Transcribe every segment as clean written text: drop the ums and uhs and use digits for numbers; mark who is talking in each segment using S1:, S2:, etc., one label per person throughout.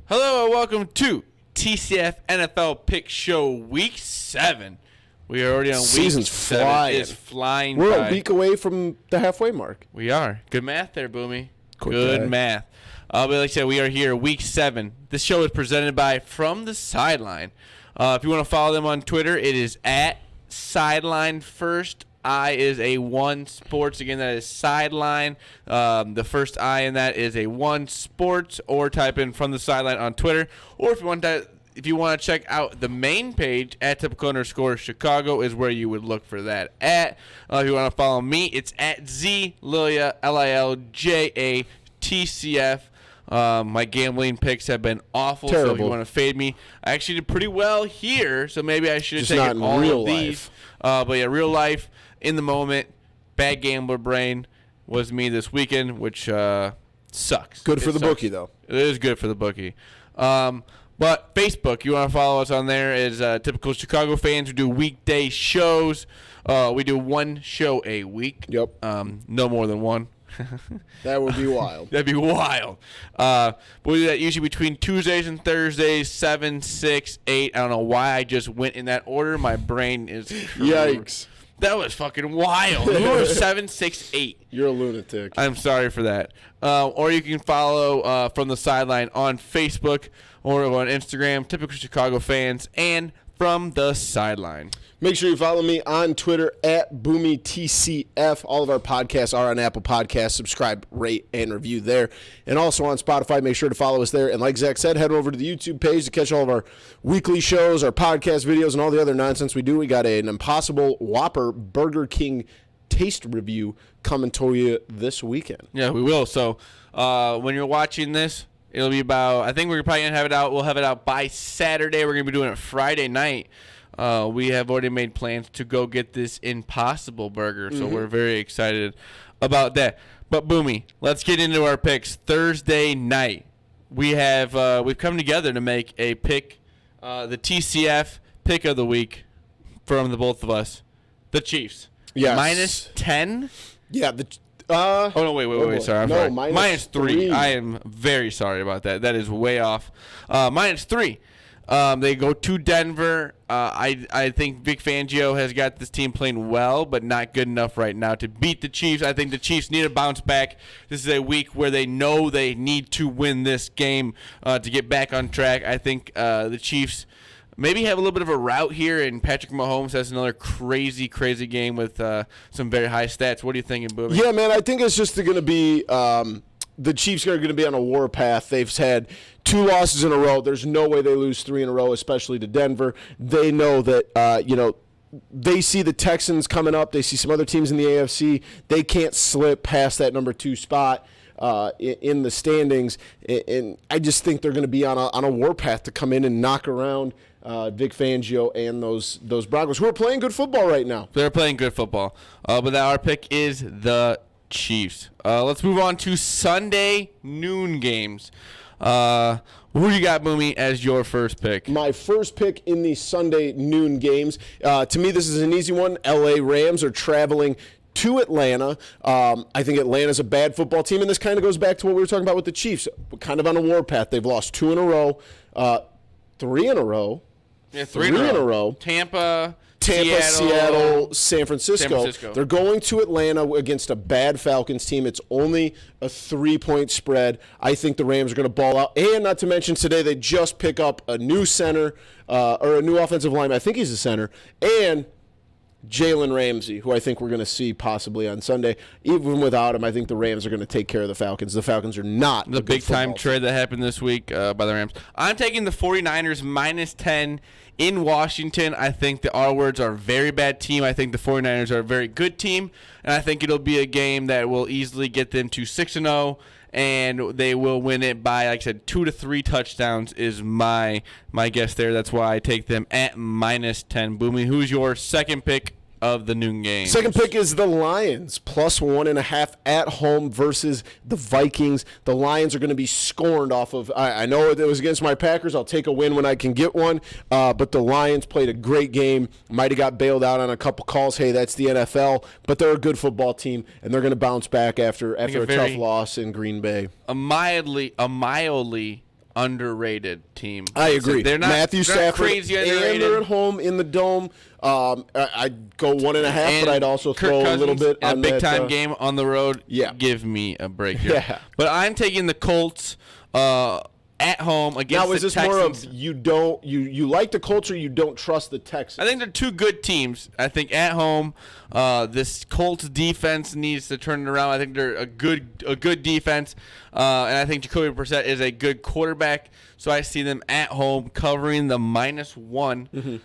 S1: Hello and welcome to TCF NFL Pick Show Week 7. We are already on
S2: Season's
S1: week 7.
S2: flying.
S1: It's flying
S2: We're
S1: by.
S2: a week away from the halfway mark.
S1: We are. Good math there, Boomy.
S2: Quick
S1: Good
S2: guy.
S1: math. But like I said, we are here week 7. This show is presented by From the Sideline. If you want to follow them on Twitter, it is at Sideline First. I is a 1 sports. Again, that is Sideline. The first I in that is a 1 sports, or type in From the Sideline on Twitter. Or if you want to check out the main page at @typical_Chicago is where you would look for that at. If you want to follow me, it's at ZLilja, LILJA TCF. My gambling picks have been awful.
S2: Terrible.
S1: So if you want to fade me, I actually did pretty well here. So maybe I should have
S2: Just
S1: taken
S2: not in
S1: all
S2: real
S1: of these. But yeah, real life, in the moment, bad gambler brain was me this weekend, which sucks.
S2: Good for
S1: It
S2: the
S1: sucks.
S2: bookie, though.
S1: It is good for the bookie. But Facebook, you want to follow us on there, is typical Chicago fans who do weekday shows. We do 1 show a week.
S2: Yep.
S1: No more than 1.
S2: That would be wild.
S1: That'd be wild. But we do that usually between Tuesdays and Thursdays, 7, 6, 8. I don't know why I just went in that order. My brain is...
S2: Yikes.
S1: That was fucking wild. We were 7, 6, 8.
S2: You're a lunatic.
S1: I'm sorry for that. Or you can follow From the Sideline on Facebook or on Instagram, Typical Chicago Fans, and From the Sideline.
S2: Make sure you follow me on Twitter at BoomyTCF. All of our podcasts are on Apple Podcasts. Subscribe, rate, and review there. And also on Spotify. Make sure to follow us there. And like Zach said, head over to the YouTube page to catch all of our weekly shows, our podcast videos, and all the other nonsense we do. We got an Impossible Whopper Burger King taste review coming to you this weekend.
S1: Yeah, we will. So when you're watching this, it'll be about, I think we're probably going to have it out. We'll have it out by Saturday. We're going to be doing it Friday night. We have already made plans to go get this Impossible Burger, so we're very excited about that. But Boomy, let's get into our picks. Thursday night, we've come together to make a pick, the TCF pick of the week from the both of us, the Chiefs.
S2: Yes.
S1: -10.
S2: Yeah.
S1: Oh no! Wait! Sorry, I'm sorry. -3.
S2: -3.
S1: I am very sorry about that. That is way off. -3. They go to Denver. I think Vic Fangio has got this team playing well, but not good enough right now to beat the Chiefs. I think the Chiefs need to bounce back. This is a week where they know they need to win this game to get back on track. I think the Chiefs maybe have a little bit of a rout here, and Patrick Mahomes has another crazy game with some very high stats. What are you thinking, Boomy?
S2: Yeah, man, I think it's just going to be the Chiefs are going to be on a war path. They've had 2 losses in a row. There's no way they lose 3 in a row, especially to Denver. They know that, they see the Texans coming up. They see some other teams in the AFC. They can't slip past that number 2 spot in the standings. And I just think they're going to be on a war path to come in and knock around Vic Fangio and those Broncos, who are playing good football right now.
S1: They're playing good football. But our pick is the Chiefs. Let's move on to Sunday noon games. Who you got, Boomy, as your first pick?
S2: My first pick in the Sunday noon games. To me, this is an easy one. LA Rams are traveling to Atlanta. I think Atlanta's a bad football team, and this kind of goes back to what we were talking about with the Chiefs. We're kind of on a war path. They've lost 2 in a row, 3 in a row.
S1: Yeah, 3 in a row. Tampa,
S2: Seattle, San Francisco. They're going to Atlanta against a bad Falcons team. It's only a 3-point spread. I think the Rams are going to ball out. And not to mention today they just pick up a new center or a new offensive lineman. I think he's a center. And Jalen Ramsey, who I think we're going to see possibly on Sunday. Even without him, I think the Rams are going to take care of the Falcons. The Falcons are not
S1: the big-time trade that happened this week by the Rams. I'm taking the 49ers -10 in Washington. I think the R-Words are a very bad team. I think the 49ers are a very good team. And I think it'll be a game that will easily get them to 6-0. And they will win it by, like I said, 2 to 3 touchdowns is my guess there. That's why I take them at -10. Boomy, who's your second pick of the noon game?
S2: Second pick is the Lions, +1.5 at home versus the Vikings. The Lions are going to be scorned off of. I know it was against my Packers. I'll take a win when I can get one. But the Lions played a great game. Might have got bailed out on a couple calls. Hey, that's the NFL. But they're a good football team, and they're going to bounce back after a tough loss in Green Bay.
S1: A mildly underrated team.
S2: I agree.
S1: They're not
S2: Matthew
S1: they're not
S2: Stafford,
S1: crazy
S2: and
S1: underrated.
S2: they're at home in the dome. I'd go 1.5,
S1: And
S2: but I'd also
S1: Kirk
S2: throw a
S1: Cousins
S2: little bit
S1: in
S2: on
S1: a big
S2: that,
S1: time game on the road.
S2: Yeah.
S1: Give me a break here.
S2: Yeah.
S1: But I'm taking the Colts at home against
S2: Now, is
S1: the
S2: this
S1: Texans.
S2: more of you like the Colts or you don't trust the Texans?
S1: I think they're two good teams. I think at home, this Colts defense needs to turn it around. I think they're a good defense, and I think Jacoby Brissett is a good quarterback. So I see them at home covering the -1,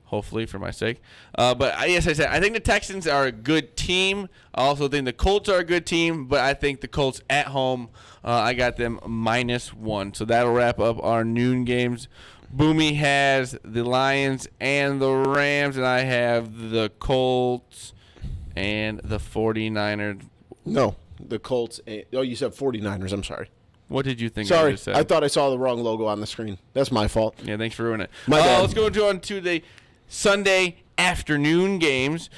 S1: hopefully for my sake. But yes, I said I think the Texans are a good team. I also think the Colts are a good team, but I think the Colts at home, I got them -1. So that'll wrap up our noon games. Boomy has the Lions and the Rams, and I have the Colts and the 49ers.
S2: No, the Colts. You said 49ers. I'm sorry.
S1: What did you think I
S2: Sorry,
S1: just said?
S2: I thought I saw the wrong logo on the screen. That's my fault.
S1: Yeah, thanks for ruining it.
S2: My bad.
S1: Let's go on to the Sunday afternoon games.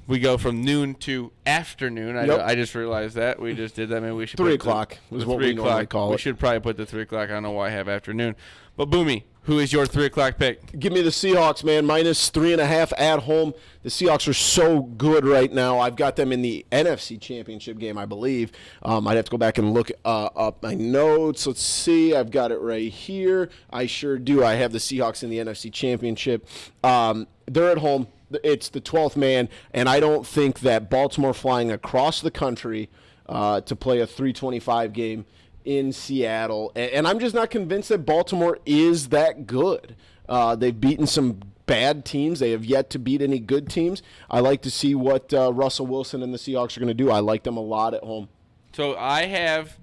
S1: We go from noon to afternoon.
S2: Yep.
S1: I just realized that. We just did that. Maybe we should
S2: 3
S1: put
S2: o'clock
S1: the
S2: was what
S1: 3
S2: we normally call
S1: We
S2: it.
S1: should probably put the 3 o'clock. I don't know why I have afternoon. But Boomy, who is your 3 o'clock pick?
S2: Give me the Seahawks, man. -3.5 at home. The Seahawks are so good right now. I've got them in the NFC Championship game, I believe. I'd have to go back and look up my notes. Let's see. I've got it right here. I sure do. I have the Seahawks in the NFC Championship. They're at home. It's the 12th man, and I don't think that Baltimore flying across the country to play a 325 game in Seattle, and I'm just not convinced that Baltimore is that good. They've beaten some bad teams. They have yet to beat any good teams. I like to see what Russell Wilson and the Seahawks are going to do. I like them a lot at home.
S1: So I have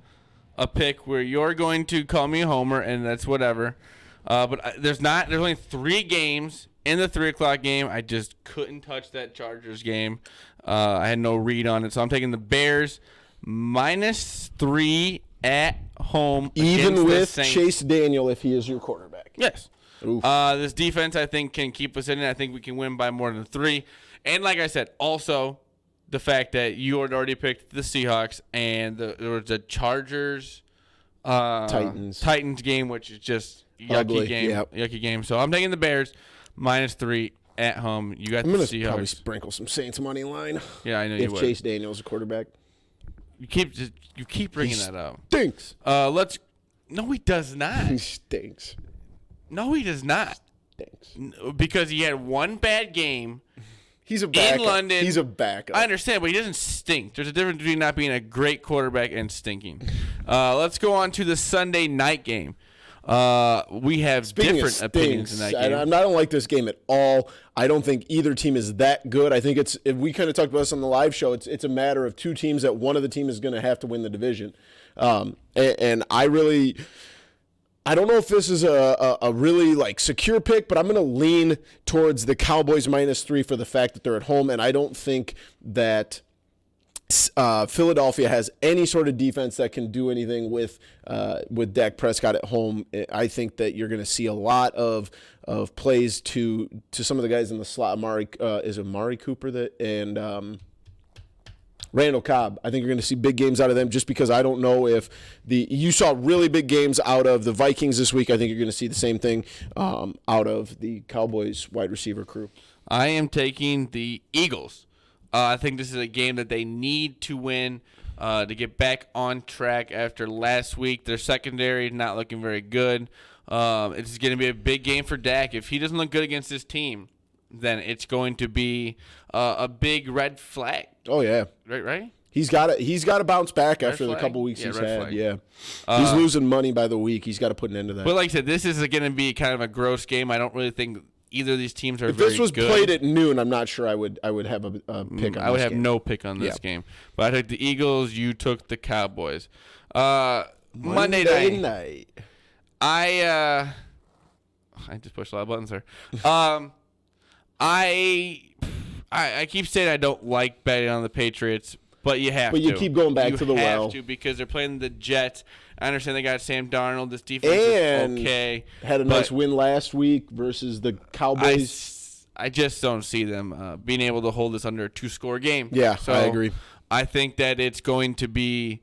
S1: a pick where you're going to call me a homer, and that's whatever. But there's only 3 games in the 3 o'clock game. I just couldn't touch that Chargers game. I had no read on it, so I'm taking the Bears -3 at home,
S2: Even
S1: against the
S2: with
S1: Saints.
S2: Chase Daniel, if he is your quarterback.
S1: Yes.
S2: Oof.
S1: This defense, I think, can keep us in it. I think we can win by more than 3. And like I said, also the fact that you had already picked the Seahawks and there was a Chargers Titans game, which is just
S2: Ugly,
S1: yucky game. So I'm taking the Bears -3 at home. You got
S2: I'm
S1: the
S2: going to probably
S1: Seahawks.
S2: sprinkle some Saints money line.
S1: Yeah, I know you
S2: If
S1: would.
S2: Chase Daniel's a quarterback.
S1: You keep bringing that up.
S2: Stinks.
S1: No, he does not.
S2: He stinks.
S1: No, he does not.
S2: Stinks.
S1: Because he had one bad game.
S2: He's a backup.
S1: In London.
S2: He's a backup.
S1: I understand, but he doesn't stink. There's a difference between not being a great quarterback and stinking. Let's go on to the Sunday night game. We have different opinions in that game.
S2: I don't like this game at all. I don't think either team is that good. I think we kind of talked about this on the live show. It's a matter of 2 teams that one of the teams is going to have to win the division. And I don't know if this is a really secure pick, but I'm going to lean towards the Cowboys -3 for the fact that they're at home, and I don't think that Philadelphia has any sort of defense that can do anything with Dak Prescott at home. I think that you're going to see a lot of plays to some of the guys in the slot. Is it Amari Cooper and Randall Cobb? I think you're going to see big games out of them just because I don't know if you saw really big games out of the Vikings this week. I think you're going to see the same thing out of the Cowboys wide receiver crew.
S1: I am taking the Eagles. I think this is a game that they need to win to get back on track after last week. Their secondary not looking very good. It's going to be a big game for Dak. If he doesn't look good against this team, then it's going to be a big red flag.
S2: Oh yeah,
S1: right.
S2: He's got to bounce back after the
S1: flag?
S2: couple weeks
S1: Yeah,
S2: he's
S1: red
S2: had.
S1: flag.
S2: Yeah, he's losing money by the week. He's got to put an end to that.
S1: But like I said, this is going to be kind of a gross game. I don't really think either of these teams are
S2: if
S1: very
S2: this was
S1: good.
S2: played at noon, I'm not sure I would have a pick on
S1: I would
S2: this
S1: have
S2: game.
S1: no pick on this game. But I took the Eagles. You took the Cowboys. Monday night. I just pushed a lot of buttons there. I keep saying I don't like betting on the Patriots, but you have to.
S2: But you keep going back to the well.
S1: You have to because they're playing the Jets. I understand they got Sam Darnold. This defense
S2: and
S1: is okay.
S2: Had a nice win last week versus the Cowboys.
S1: I just don't see them being able to hold this under a 2-score game.
S2: Yeah,
S1: so
S2: I agree.
S1: I think that it's going to be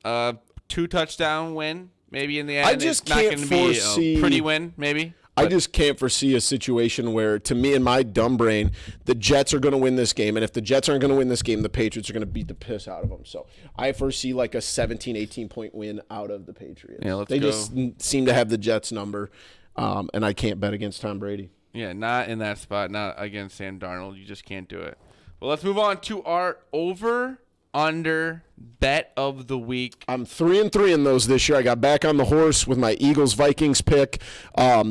S1: 2-touchdown win, maybe in the end.
S2: I just
S1: it's not
S2: can't
S1: going to be
S2: foresee
S1: a pretty win, maybe.
S2: I just can't foresee a situation where, to me, in my dumb brain, the Jets are going to win this game. And if the Jets aren't going to win this game, the Patriots are going to beat the piss out of them. So I foresee like a 17, 18-point win out of the Patriots.
S1: Yeah, let's
S2: they
S1: go.
S2: just seem to have the Jets number, and I can't bet against Tom Brady.
S1: Yeah, not in that spot, not against Sam Darnold. You just can't do it. Well, let's move on to our over-under bet of the week.
S2: I'm 3-3 in those this year. I got back on the horse with my Eagles-Vikings pick.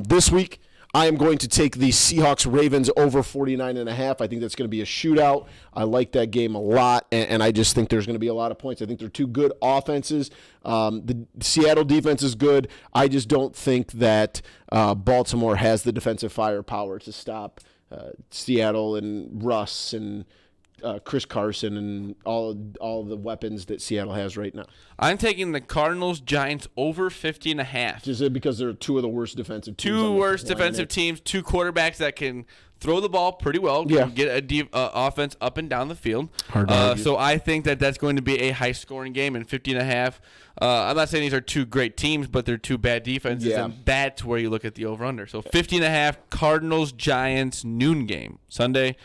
S2: This week, I am going to take the Seahawks-Ravens over 49.5. I think that's going to be a shootout. I like that game a lot, and I just think there's going to be a lot of points. I think they're two good offenses. The Seattle defense is good. I just don't think that Baltimore has the defensive firepower to stop Seattle and Russ and Chris Carson and all the weapons that Seattle has right now.
S1: I'm taking the Cardinals-Giants over 50.5.
S2: Is it because they're two of the worst defensive teams?
S1: Two worst defensive teams, two quarterbacks that can throw the ball pretty well, can get a deep offense up and down the field.
S2: Hard to argue.
S1: So I think that that's going to be a high-scoring game, and 50.5. I'm not saying these are two great teams, but they're two bad defenses, and that's where you look at the over-under. So 50.5, Cardinals-Giants noon game, Sunday.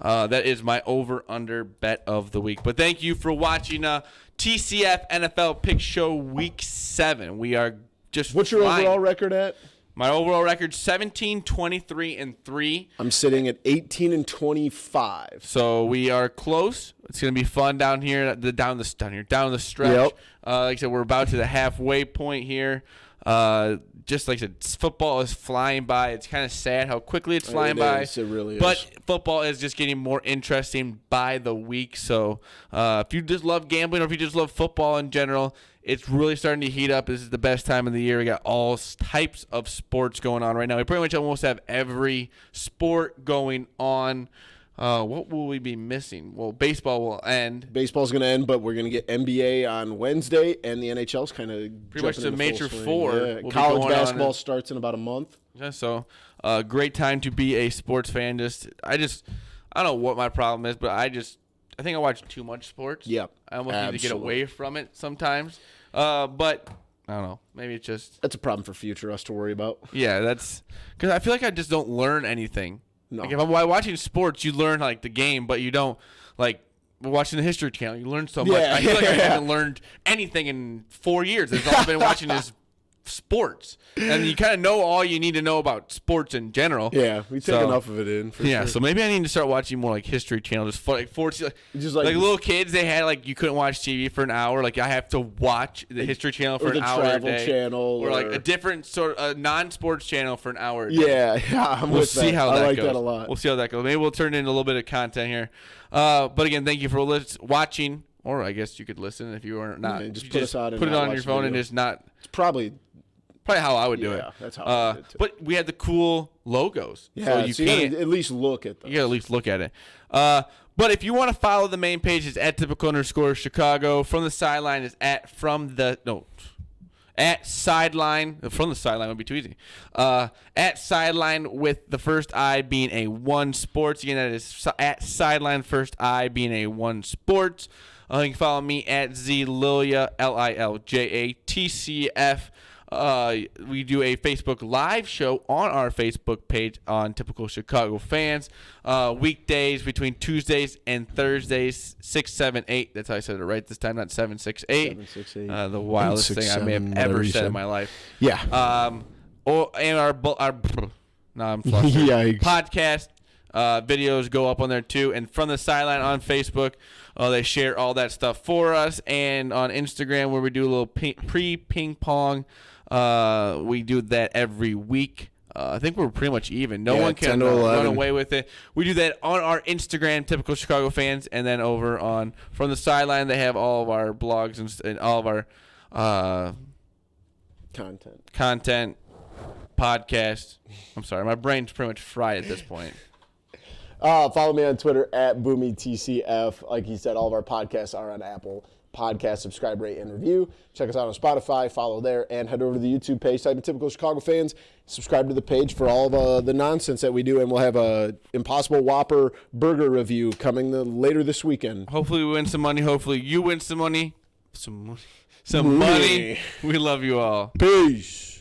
S1: That is my over-under bet of the week. But thank you for watching TCF NFL Pick Show Week 7. We are just
S2: What's your
S1: flying.
S2: overall record at?
S1: My overall record 17, 23, and 3.
S2: I'm sitting at 18 and 25.
S1: So we are close. It's gonna be fun down here, down the stretch.
S2: Yep.
S1: Like I said, we're about to the halfway point here. Just like I said, football is flying by. It's kind of sad how quickly it's flying by.
S2: It really is.
S1: But football is just getting more interesting by the week. So if you just love gambling or if you just love football in general, it's really starting to heat up. This is the best time of the year. We got all types of sports going on right now. We pretty much almost have every sport going on. What will we be missing? Well, baseball will end.
S2: Baseball's going to end, but we're going to get NBA on Wednesday, and the NHL's kind of
S1: pretty much the major four.
S2: Yeah.
S1: Will
S2: College
S1: be going
S2: basketball starts in about a month.
S1: Yeah, so great time to be a sports fan. I don't know what my problem is, but I think I watch too much sports.
S2: Yep.
S1: I almost need to get away from it sometimes. But I don't know. Maybe it's just
S2: that's a problem for future us to worry about.
S1: Yeah, that's because I feel like I just don't learn anything.
S2: No.
S1: Like if I'm watching sports, you learn like the game, but you don't like watching the History Channel. You learn so much. I feel like I haven't learned anything in 4 years. It's all I've been watching is sports, and you kind of know all you need to know about sports in general.
S2: Yeah, we take enough of it in. For sure.
S1: So maybe I need to start watching more like History Channel, just like little kids. They had like you couldn't watch TV for an hour. Like I have to watch the History Channel for an hour a day,
S2: channel,
S1: or like a different sort of non-sports channel for an hour. A
S2: day. Yeah,
S1: we'll see how that goes.
S2: I like that a lot.
S1: We'll see how that goes. Maybe we'll turn into a little bit of content here. But again, thank you for watching, or I guess you could listen if you are not.
S2: Yeah, just
S1: put it on your phone and just not.
S2: It's probably
S1: how I would do it.
S2: Yeah, that's how I would do it too.
S1: But we had the cool logos.
S2: Yeah,
S1: so you can't
S2: at least look at them.
S1: You gotta at least look at it. But if you want to follow the main page, it's at @typical_Chicago. From the sideline is at sideline. From the sideline would be too easy. At sideline with the first I being a 1 sports. Again, that is at sideline first I being a 1 sports. You can follow me at Zlilja, LILJA TCF. We do a Facebook live show on our Facebook page on Typical Chicago Fans. Weekdays between Tuesdays and Thursdays, 6, 7, 8. That's how I said it right this time, not 7, 6, 8.
S2: 7, 6, 8.
S1: The wildest
S2: 6,
S1: thing I may have ever said in my life.
S2: Yeah.
S1: And our I'm flustered.
S2: Yikes.
S1: Podcast videos go up on there too. And From the Sideline on Facebook, they share all that stuff for us. And on Instagram, where we do a little pre-ping pong. We do that every week. I think we're pretty much even. No one can run away with it. We do that on our Instagram, Typical Chicago Fans, and then over on From the Sideline, they have all of our blogs and all of our content, podcasts. I'm sorry, my brain's pretty much fried at this point.
S2: Follow me on Twitter at BoomyTCF. Like he said, all of our podcasts are on Apple Podcast. Subscribe, rate, and review. Check us out on Spotify. Follow there, and head over to the YouTube page. Type in Typical Chicago Fans. Subscribe to the page for all of the nonsense that we do, and we'll have a Impossible Whopper burger review coming later this weekend.
S1: Hopefully we win some money. Hopefully you win some money. some money. We love you all.
S2: Peace.